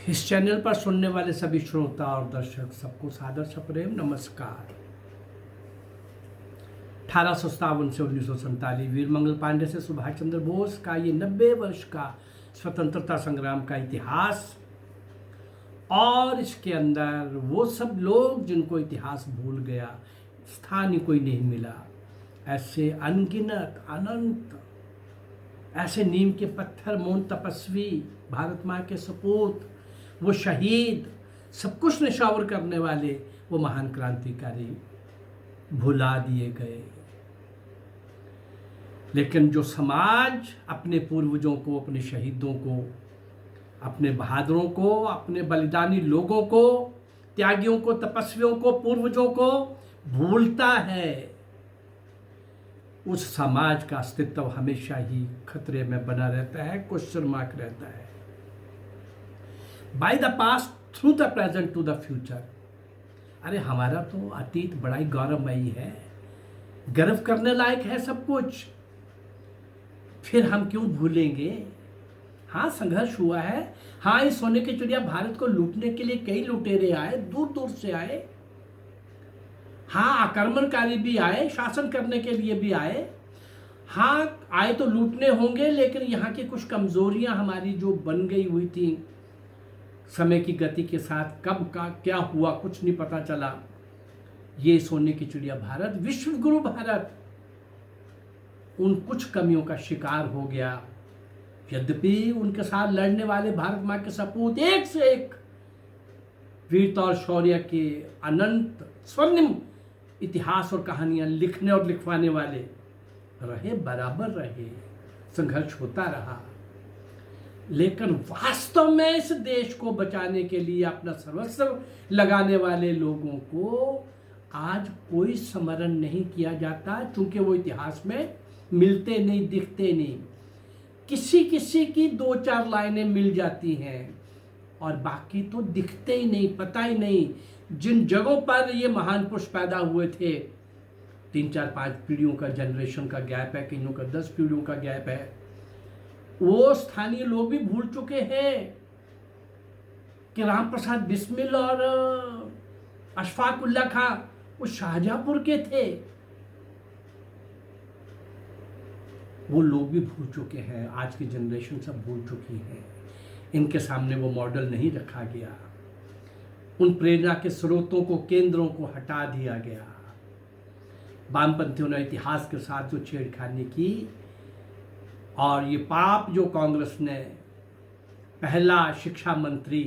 इस चैनल पर सुनने वाले सभी श्रोता और दर्शक सबको सादर सप्रेम नमस्कार। 1857 से 1947 वीर मंगल पांडे से सुभाष चंद्र बोस का ये 90 वर्ष का स्वतंत्रता संग्राम का इतिहास, और इसके अंदर वो सब लोग जिनको इतिहास भूल गया, स्थान ही कोई नहीं मिला। ऐसे अनगिनत अनंत ऐसे नीम के पत्थर, मौन तपस्वी, भारत माँ के सपूत, वो शहीद, सब कुछ निछावर करने वाले वो महान क्रांतिकारी भुला दिए गए। लेकिन जो समाज अपने पूर्वजों को, अपने शहीदों को, अपने बहादुरों को, अपने बलिदानी लोगों को, त्यागियों को, तपस्वियों को, पूर्वजों को भूलता है, उस समाज का अस्तित्व हमेशा ही खतरे में बना रहता है, क्वेश्चन मार्क रहता है। By the past through the present to the future. अरे हमारा तो अतीत बड़ा ही गौरवमयी है, गर्व करने लायक है सब कुछ, फिर हम क्यों भूलेंगे? हाँ, संघर्ष हुआ है। हाँ, इस सोने की चिड़िया भारत को लूटने के लिए कई लुटेरे आए, दूर दूर से आए। हाँ, आक्रमणकारी भी आए, शासन करने के लिए भी आए। हाँ, आए तो लूटने होंगे, लेकिन यहाँ की कुछ कमजोरियां हमारी जो बन गई हुई थी समय की गति के साथ, कब का क्या हुआ कुछ नहीं पता चला। ये सोने की चिड़िया भारत, विश्व गुरु भारत, उन कुछ कमियों का शिकार हो गया। यद्यपि उनके साथ लड़ने वाले भारत माँ के सपूत, एक से एक वीरता और शौर्य के अनंत स्वर्णिम इतिहास और कहानियां लिखने और लिखवाने वाले रहे, बराबर रहे, संघर्ष होता रहा। लेकिन वास्तव में इस देश को बचाने के लिए अपना सर्वस्व लगाने वाले लोगों को आज कोई स्मरण नहीं किया जाता, क्योंकि वो इतिहास में मिलते नहीं, दिखते नहीं। किसी किसी की 2-4 लाइनें मिल जाती हैं और बाकी तो दिखते ही नहीं, पता ही नहीं। जिन जगहों पर ये महान पुरुष पैदा हुए थे, 3-4-5 पीढ़ियों का, जनरेशन का गैप है, कईयों का 10 पीढ़ियों का गैप है, वो स्थानीय लोग भी भूल चुके हैं कि राम प्रसाद बिस्मिल और अशफाक उल्ला खां वो शाहजहांपुर के थे। वो लोग भी भूल चुके हैं, आज की जनरेशन सब भूल चुकी है। इनके सामने वो मॉडल नहीं रखा गया, उन प्रेरणा के स्रोतों को, केंद्रों को हटा दिया गया। वामपंथियों ने इतिहास के साथ जो छेड़खानी की, और ये पाप जो कांग्रेस ने पहला शिक्षा मंत्री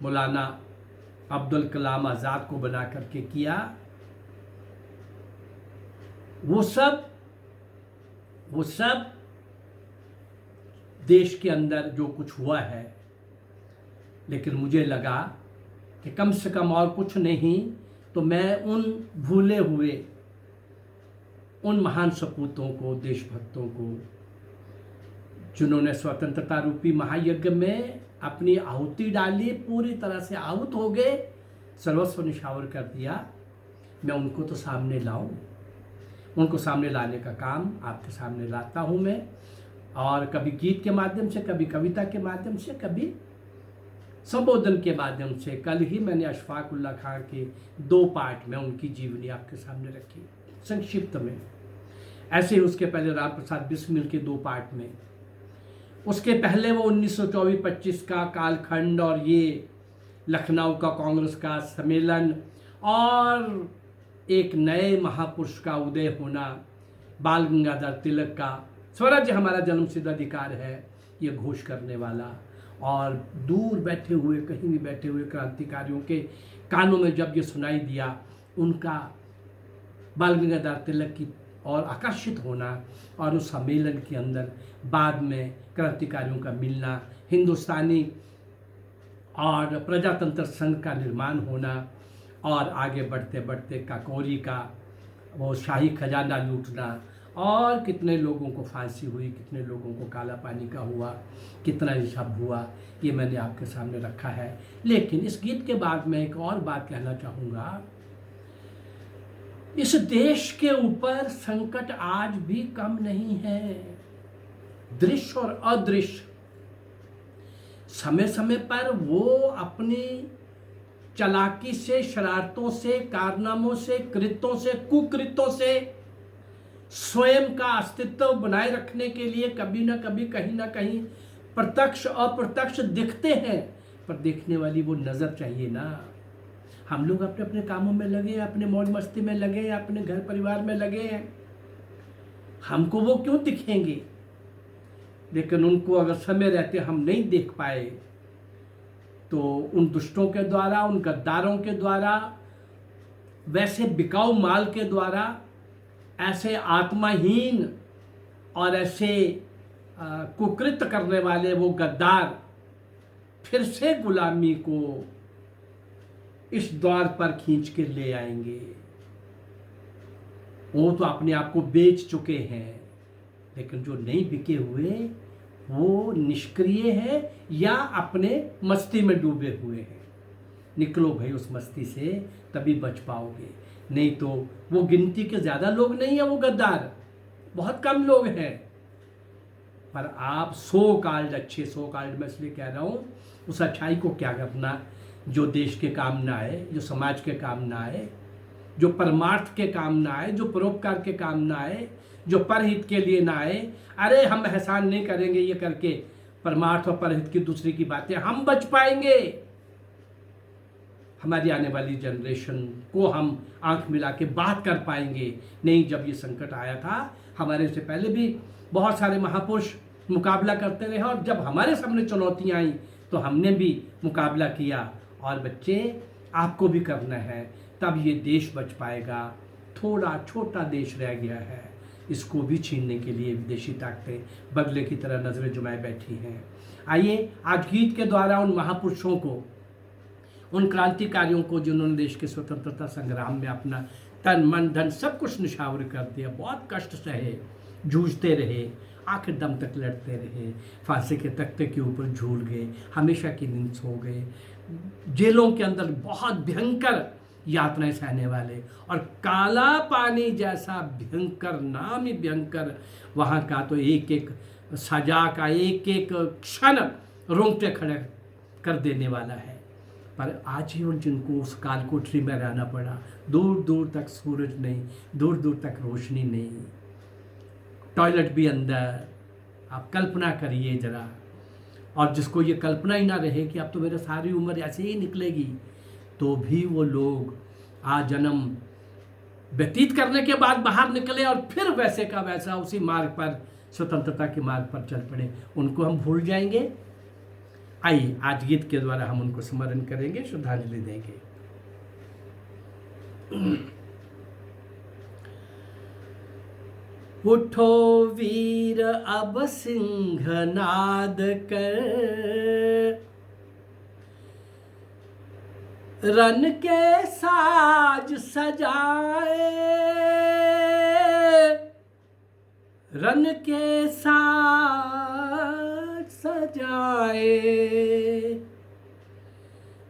मौलाना अब्दुल कलाम आज़ाद को बना करके किया, वो सब देश के अंदर जो कुछ हुआ है। लेकिन मुझे लगा कि कम से कम और कुछ नहीं तो मैं उन भूले हुए, उन महान सपूतों को, देशभक्तों को, जिन्होंने स्वतंत्रता रूपी महायज्ञ में अपनी आहुति डाली, पूरी तरह से आहुत हो गए, सर्वस्व निछावर कर दिया, मैं उनको तो सामने लाऊं। उनको सामने लाने का काम आपके सामने लाता हूं मैं, और कभी गीत के माध्यम से, कभी कविता के माध्यम से, कभी संबोधन के माध्यम से। कल ही मैंने अशफाक उल्ला खां के 2 पार्ट में उनकी जीवनी आपके सामने रखी संक्षिप्त में। ऐसे ही उसके पहले राम प्रसाद बिस्मिल के 2 पार्ट में, उसके पहले वो 1924-25 का कालखंड और ये लखनऊ का कांग्रेस का सम्मेलन और एक नए महापुरुष का उदय होना, बाल गंगाधर तिलक का स्वराज्य हमारा जन्मसिद्ध अधिकार है, ये घोष करने वाला, और दूर बैठे हुए, कहीं भी बैठे हुए क्रांतिकारियों के कानों में जब ये सुनाई दिया, उनका बाल गंगाधर तिलक की और आकर्षित होना, और उस सम्मेलन के अंदर बाद में क्रांतिकारियों का मिलना, हिंदुस्तानी और प्रजातंत्र संघ का निर्माण होना, और आगे बढ़ते बढ़ते काकोरी का वो शाही खजाना लूटना, और कितने लोगों को फांसी हुई, कितने लोगों को काला पानी का हुआ, कितना ये सब हुआ, ये मैंने आपके सामने रखा है। लेकिन इस गीत के बाद मैं एक और बात कहना चाहूँगा, इस देश के ऊपर संकट आज भी कम नहीं है, दृश्य और अदृश्य समय समय पर वो अपनी चालाकी से, शरारतों से, कारनामों से, कृत्यों से, कुकृत्यों से स्वयं का अस्तित्व बनाए रखने के लिए कभी ना कभी, कहीं ना कहीं प्रत्यक्ष अप्रत्यक्ष दिखते हैं, पर देखने वाली वो नजर चाहिए ना। हम लोग अपने अपने कामों में लगे हैं, अपने मौज मस्ती में लगे हैं, अपने घर परिवार में लगे हैं, हमको वो क्यों दिखेंगे? लेकिन उनको अगर समय रहते हम नहीं देख पाए तो उन दुष्टों के द्वारा, उन गद्दारों के द्वारा, वैसे बिकाऊ माल के द्वारा, ऐसे आत्माहीन और ऐसे कुकृत्य करने वाले वो गद्दार फिर से गुलामी को इस द्वार पर खींच के ले आएंगे। वो तो अपने आप को बेच चुके हैं, लेकिन जो नहीं बिके हुए वो निष्क्रिय है या अपने मस्ती में डूबे हुए हैं। निकलो भाई उस मस्ती से, तभी बच पाओगे, नहीं तो वो गिनती के ज़्यादा लोग नहीं है वो गद्दार, बहुत कम लोग हैं। पर आप सो काल्ड अच्छे, सो काल्ड मैं इसलिए कह रहा हूँ, उस अच्छाई को क्या करना जो देश के काम ना आए, जो समाज के काम ना आए, जो परमार्थ के काम ना आए, जो परोपकार के काम ना आए, जो परहित के लिए ना आए। अरे हम एहसान नहीं करेंगे ये करके, परमार्थ और परहित की दूसरी की बातें, हम बच पाएंगे, हमारी आने वाली जनरेशन को हम आंख मिला के बात कर पाएंगे। नहीं, जब ये संकट आया था हमारे से पहले भी बहुत सारे महापुरुष मुकाबला करते रहे, और जब हमारे सामने चुनौतियां आई तो हमने भी मुकाबला किया। और बच्चे आपको भी करना है, तब ये देश बच पाएगा। थोड़ा छोटा देश रह गया है, इसको भी छीनने के लिए विदेशी ताकतें बगले की तरह नजरें जुमाए बैठी हैं। आइए आज गीत के द्वारा उन महापुरुषों को, उन क्रांतिकारियों को जिन्होंने देश के स्वतंत्रता संग्राम में अपना तन मन धन सब कुछ निछावर कर दिया, बहुत कष्ट सहे, जूझते रहे, आखिर दम तक लड़ते रहे, फांसी के तख्ते के ऊपर झूल गए, हमेशा की नींद सो गए, जेलों के अंदर बहुत भयंकर यातनाएं सहने वाले, और काला पानी जैसा भयंकर, नाम ही भयंकर वहाँ का, तो एक एक सजा का एक एक क्षण रोंगटे खड़े कर देने वाला है। पर आजीवन जिनको उस काल कोठरी में रहना पड़ा, दूर दूर तक सूरज नहीं, दूर दूर तक रोशनी नहीं, टॉयलेट भी अंदर, आप कल्पना करिए जरा। और जिसको ये कल्पना ही ना रहे कि अब तो मेरा सारी उम्र ऐसे ही निकलेगी, तो भी वो लोग आजन्म व्यतीत करने के बाद बाहर निकले और फिर वैसे का वैसा उसी मार्ग पर, स्वतंत्रता के मार्ग पर चल पड़े। उनको हम भूल जाएंगे? आइए आज गीत के द्वारा हम उनको स्मरण करेंगे, श्रद्धांजलि देंगे। उठो वीर अब सिंहनाद कर, रन के साज सजाए, रन के साज सजाए।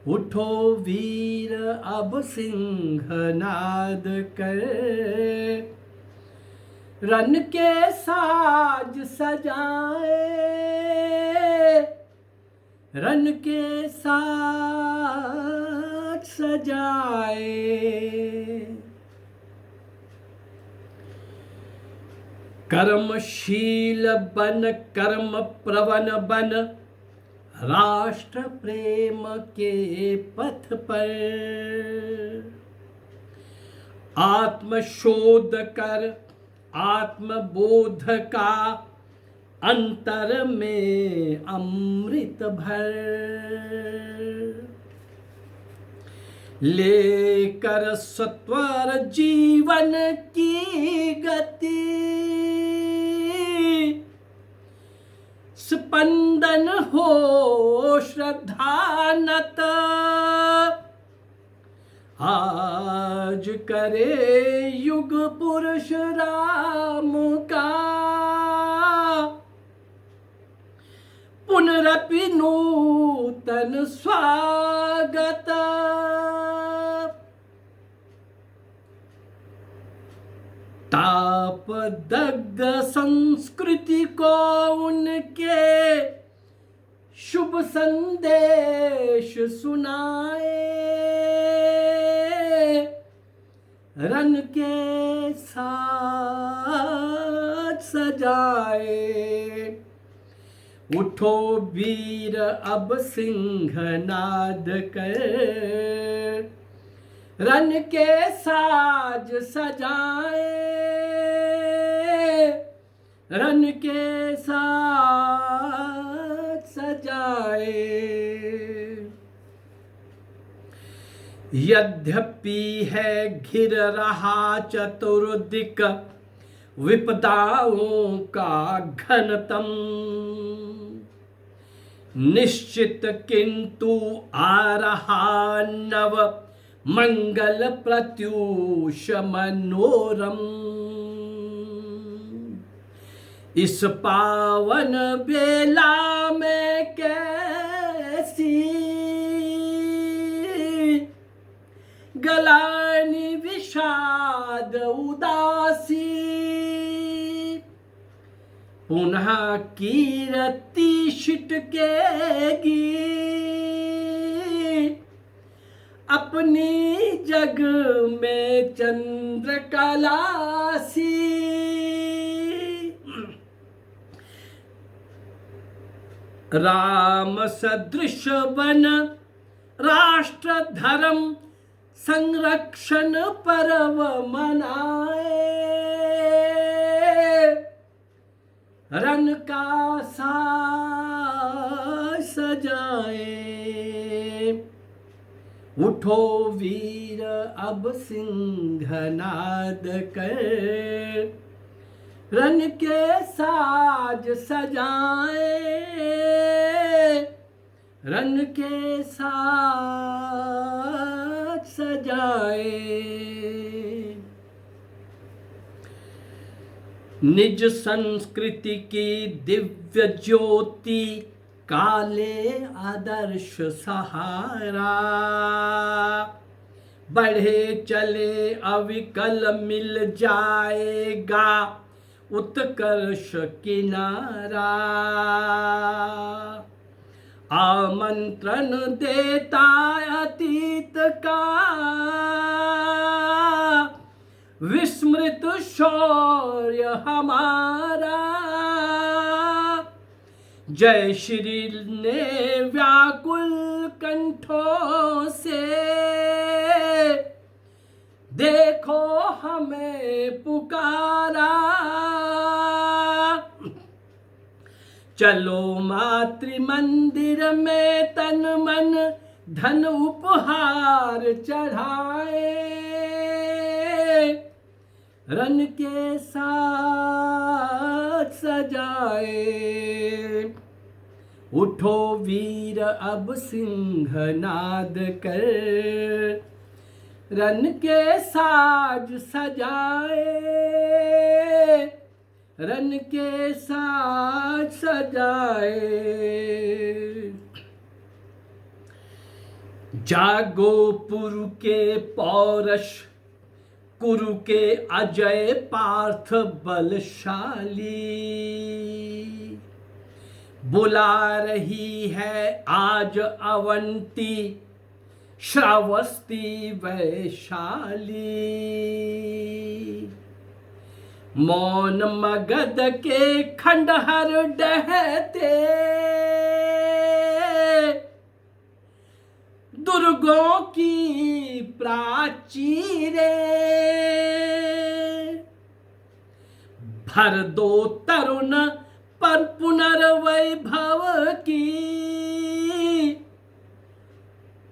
उठो वीर अब सिंहनाद कर, रन के साज सजाए, रन के साज सजाए। कर्मशील बन, कर्म प्रवन बन, राष्ट्र प्रेम के पथ पर, आत्मशोध कर, आत्मबोध का अंतर में अमृत भर, लेकर सत्वर जीवन की गति, स्पंदन हो श्रद्धानत, आज करे युग पुरुष राम का, पुनरपि नूतन स्वागत। तापदग्ध संस्कृति को उनके शुभ संदेश सुनाए, रन के साथ सजाए। उठो वीर अब सिंहनाद कर, रन के साज सजाए, रन के साज सजाए। यद्यपि है घिर रहा चतुर्दिक विपदाओं का घनतम, निश्चित किंतु आ रहा नव मंगल प्रत्यूष मनोरम। इस पावन बेला में कैसी गलानी विषाद उदासी, पुनः कीर्ति छिटकेगी अपनी जग में चंद्रकलासी। राम सदृश बन राष्ट्र धर्म संरक्षण पर्व मनाए, रन का साज सजाए। उठो वीर अब सिंहनाद कर, रन के साज सजाए, रन के साज सजाए। निज संस्कृति की दिव्य ज्योति काले आदर्श सहारा, बढ़े चले अविकल मिल जाएगा उत्कर्ष किनारा। आमंत्रण देता अतीत का विस्मृत शौर्य हमारा। जय श्री ने व्याकुल कंठों से देखो हमें पुकारा। चलो मातृ मंदिर में तन मन धन उपहार चढ़ाए, रन के साथ सजाए। उठो वीर अब सिंहनाद कर, रन के साज सजाए, रन के साज सजाए। जागो पुरु के पौरष, कुरु के अजय पार्थ बलशाली। बुला रही है आज अवंती श्रावस्ती वैशाली। मौन मगध के खंडहर डहते, दुर्गों की प्राचीरें। भर दो तरुण पर पुनर्वैभव की,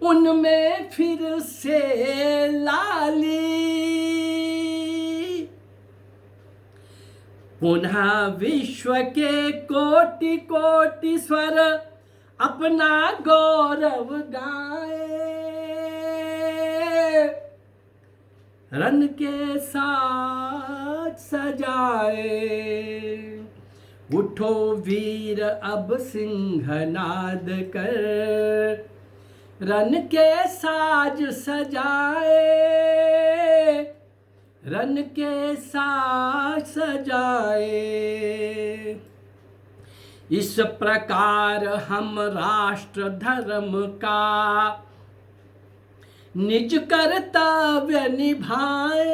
उनमें फिर से लाली। पुनः विश्व के कोटि कोटि स्वर अपना गौरव गाए, रन के साथ सजाए। उठो वीर अब सिंहनाद कर, रन के साज सजाए, रन के साज सजाए। इस प्रकार हम राष्ट्र धर्म का निज कर्तव्य निभाए,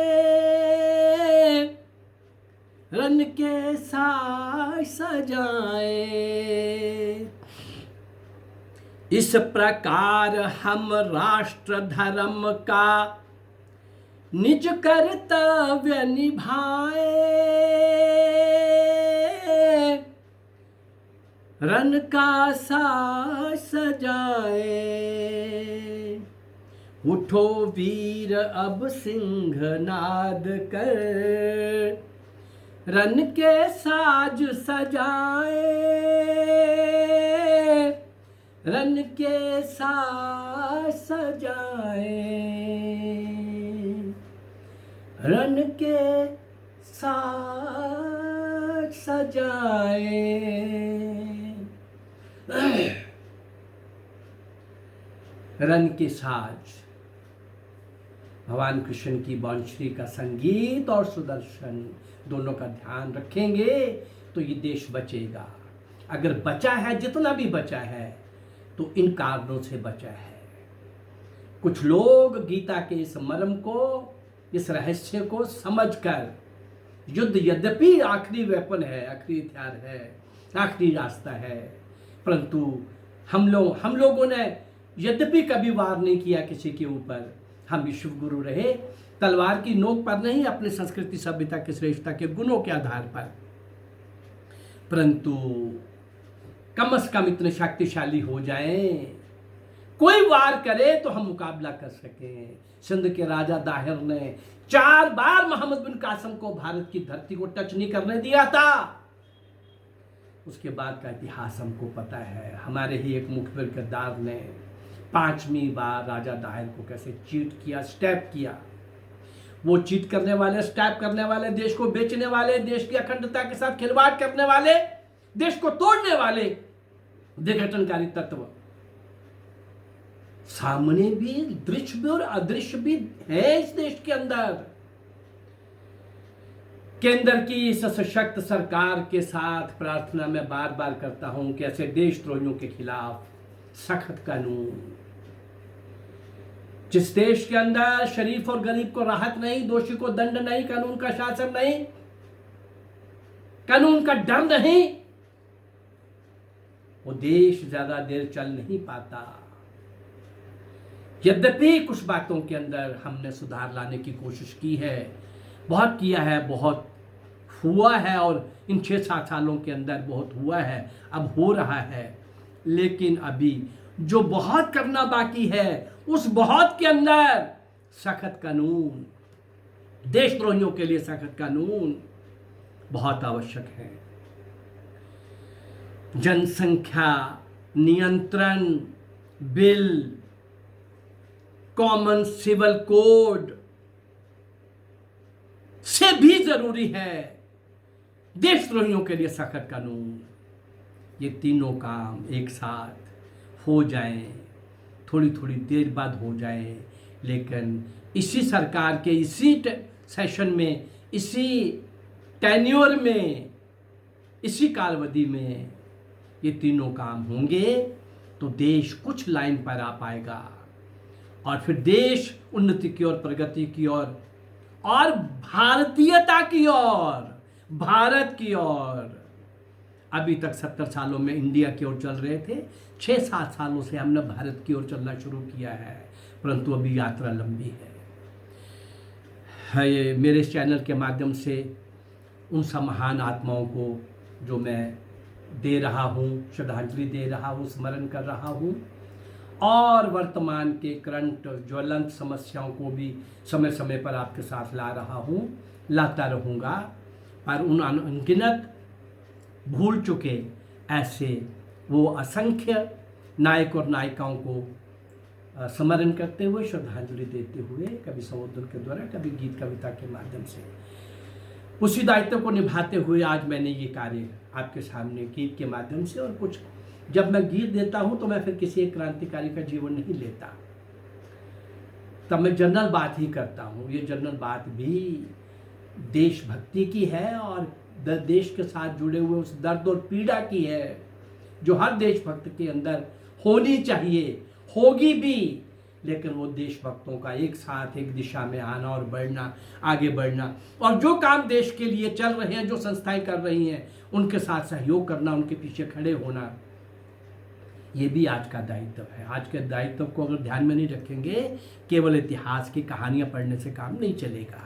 रन के साथ सजाए। इस प्रकार हम राष्ट्र धर्म का निज कर्तव्य निभाए, रन का साथ सजाए। उठो वीर अब सिंहनाद कर, रन के साज सजाए, रन के साज सजाए, रन के साज सजाए। रन के साज भगवान कृष्ण की बांसुरी का संगीत और सुदर्शन दोनों का ध्यान रखेंगे तो ये देश बचेगा। अगर बचा है, जितना भी बचा है, तो इन कारणों से बचा है। कुछ लोग गीता के इस मर्म को, इस रहस्य को समझकर, युद्ध यद्यपि आखिरी वेपन है, आखिरी हथियार है, आखिरी रास्ता है, परंतु हम लोगों ने यद्यपि कभी वार नहीं किया किसी के ऊपर। हम विश्व गुरु रहे, तलवार की नोक पर नहीं, अपनी संस्कृति सभ्यता की श्रेष्ठता के गुणों के आधार पर। परंतु कम से कम इतने शक्तिशाली हो जाएं, कोई वार करे तो हम मुकाबला कर सकें। सिंध के राजा दाहिर ने 4 बार मोहम्मद बिन कासिम को भारत की धरती को टच नहीं करने दिया था। उसके बाद का इतिहास हमको पता है। हमारे ही एक मुखबिर किरदार ने 5वीं बार राजा दाहिर को कैसे चीट किया, स्टैप किया। वो चीट करने वाले, स्टैप करने वाले, देश को बेचने वाले, देश की अखंडता के साथ खिलवाड़ करने वाले, देश को तोड़ने वाले विघटनकारी तत्व सामने भी, दृश्य भी और अदृश्य भी है इस देश के अंदर। केंद्र की सशक्त सरकार के साथ प्रार्थना मैं बार बार करता हूं कि ऐसे देशद्रोहियों के खिलाफ सख्त कानून, जिस देश के अंदर शरीफ और गरीब को राहत नहीं, दोषी को दंड नहीं, कानून का शासन नहीं, कानून का डर नहीं, वो देश ज्यादा देर चल नहीं पाता। यद्यपि कुछ बातों के अंदर हमने सुधार लाने की कोशिश की है, बहुत किया है, बहुत हुआ है, और इन 6-7 सालों के अंदर बहुत हुआ है, अब हो रहा है। लेकिन अभी जो बहुत करना बाकी है, उस बहुत के अंदर सख्त कानून, देशद्रोहियों के लिए सख्त कानून बहुत आवश्यक है। जनसंख्या नियंत्रण बिल, कॉमन सिविल कोड से भी जरूरी है देशद्रोहियों के लिए सख्त कानून। ये तीनों काम एक साथ हो जाएं, थोड़ी थोड़ी देर बाद हो जाएं, लेकिन इसी सरकार के इसी सेशन में, इसी टेन्योर में, इसी कालावधि में ये तीनों काम होंगे तो देश कुछ लाइन पर आ पाएगा, और फिर देश उन्नति की ओर, प्रगति की ओर, और भारतीयता की ओर, भारत की ओर। अभी तक 70 सालों में इंडिया की ओर चल रहे थे, 6-7 सालों से हमने भारत की ओर चलना शुरू किया है, परंतु अभी यात्रा लंबी है। ये मेरे इस चैनल के माध्यम से उन सब महान आत्माओं को जो मैं दे रहा हूँ, श्रद्धांजलि दे रहा हूँ, स्मरण कर रहा हूँ, और वर्तमान के करंट ज्वलंत समस्याओं को भी समय समय पर आपके साथ ला रहा हूँ, लाता रहूँगा। पर उन अनगिनत भूल चुके ऐसे वो असंख्य नायक और नायिकाओं को स्मरण करते हुए, श्रद्धांजलि देते हुए, कभी संबोधन के द्वारा, कभी गीत कविता के माध्यम से, उसी दायित्व को निभाते हुए आज मैंने ये कार्य आपके सामने गीत के माध्यम से, और कुछ जब मैं गीत देता हूँ तो मैं फिर किसी एक क्रांतिकारी का जीवन नहीं लेता, तब मैं जनरल बात ही करता हूँ। ये जनरल बात भी देशभक्ति की है और देश के साथ जुड़े हुए उस दर्द और पीड़ा की है जो हर देशभक्त के अंदर होनी चाहिए, होगी भी, लेकिन वो देशभक्तों का एक साथ एक दिशा में आना और बढ़ना, आगे बढ़ना, और जो काम देश के लिए चल रहे हैं, जो संस्थाएं कर रही हैं, उनके साथ सहयोग करना, उनके पीछे खड़े होना, ये भी आज का दायित्व है। आज के दायित्व को अगर ध्यान में नहीं रखेंगे, केवल इतिहास की कहानियां पढ़ने से काम नहीं चलेगा।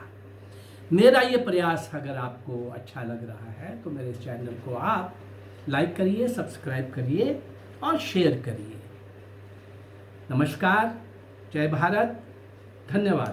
मेरा ये प्रयास अगर आपको अच्छा लग रहा है तो मेरे चैनल को आप लाइक करिए, सब्सक्राइब करिए और शेयर करिए। नमस्कार, जय भारत, धन्यवाद।